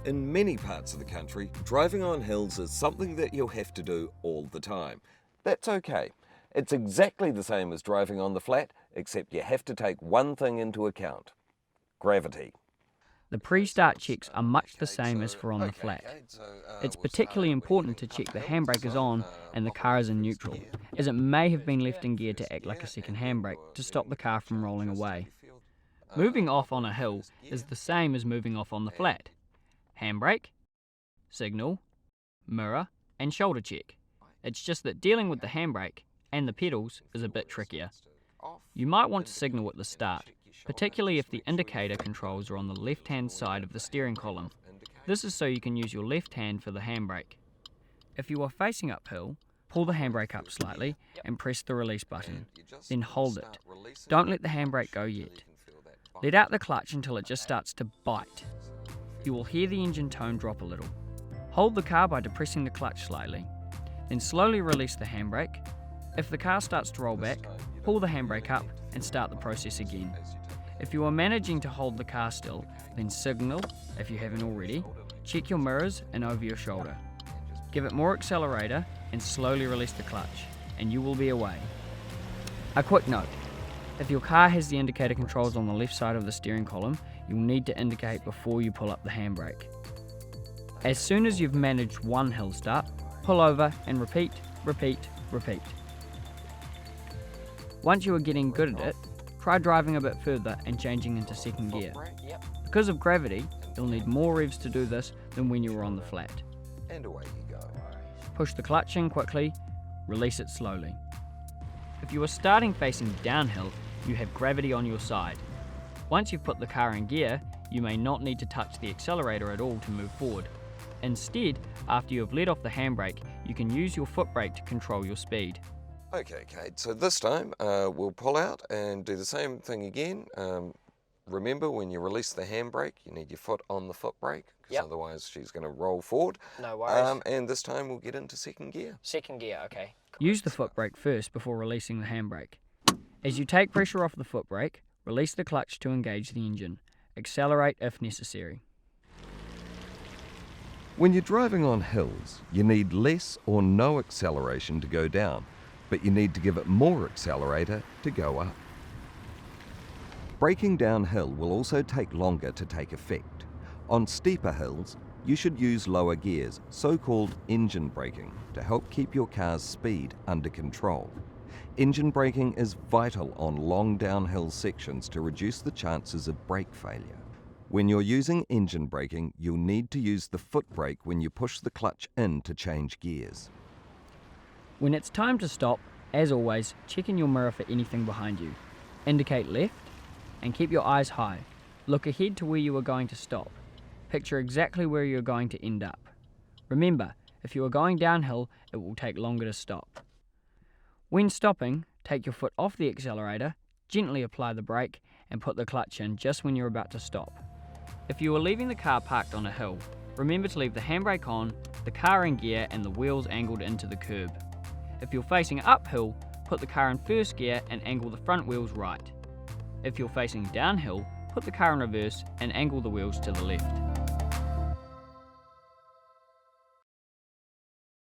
In many parts of the country, driving on hills is something that you'll have to do all the time. That's okay. It's exactly the same as driving on the flat, except you have to take one thing into account: gravity. The pre-start checks are much the same as for on the flat. It's particularly important to check the handbrake is on and the car is in neutral, as it may have been left in gear to act like a second handbrake to stop the car from rolling away. Moving off on a hill is the same as moving off on the flat. Handbrake, signal, mirror, and shoulder check. It's just that dealing with the handbrake and the pedals is a bit trickier. You might want to signal at the start, particularly if the indicator controls are on the left-hand side of the steering column. This is so you can use your left hand for the handbrake. If you are facing uphill, pull the handbrake up slightly and press the release button. Then hold it. Don't let the handbrake go yet. Let out the clutch until it just starts to bite. You will hear the engine tone drop a little. Hold the car by depressing the clutch slightly. Then slowly release the handbrake. If the car starts to roll back, pull the handbrake up and start the process again. If you are managing to hold the car still, then signal, if you haven't already, check your mirrors and over your shoulder. Give it more accelerator and slowly release the clutch, and you will be away. A quick note: if your car has the indicator controls on the left side of the steering column, you'll need to indicate before you pull up the handbrake. As soon as you've managed one hill start, pull over and repeat, repeat, repeat. Once you are getting good at it, try driving a bit further and changing into second gear. Because of gravity, you'll need more revs to do this than when you were on the flat. And away you go. Push the clutch in quickly, release it slowly. If you are starting facing downhill, you have gravity on your side. Once you've put the car in gear, you may not need to touch the accelerator at all to move forward. Instead, after you have let off the handbrake, you can use your foot brake to control your speed. Okay, Kate, so this time we'll pull out and do the same thing again. Remember, when you release the handbrake, you need your foot on the foot brake, because otherwise she's going to roll forward. No worries. And this time we'll get into second gear. Second gear, okay. Use the foot brake first before releasing the handbrake. As you take pressure off the foot brake, release the clutch to engage the engine. Accelerate if necessary. When you're driving on hills, you need less or no acceleration to go down, but you need to give it more accelerator to go up. Braking downhill will also take longer to take effect. On steeper hills, you should use lower gears, so-called engine braking, to help keep your car's speed under control. Engine braking is vital on long downhill sections to reduce the chances of brake failure. When you're using engine braking, you'll need to use the foot brake when you push the clutch in to change gears. When it's time to stop, as always, check in your mirror for anything behind you. Indicate left and keep your eyes high. Look ahead to where you are going to stop. Picture exactly where you are going to end up. Remember, if you are going downhill, it will take longer to stop. When stopping, take your foot off the accelerator, gently apply the brake, and put the clutch in just when you're about to stop. If you are leaving the car parked on a hill, remember to leave the handbrake on, the car in gear, and the wheels angled into the curb. If you're facing uphill, put the car in first gear and angle the front wheels right. If you're facing downhill, put the car in reverse and angle the wheels to the left.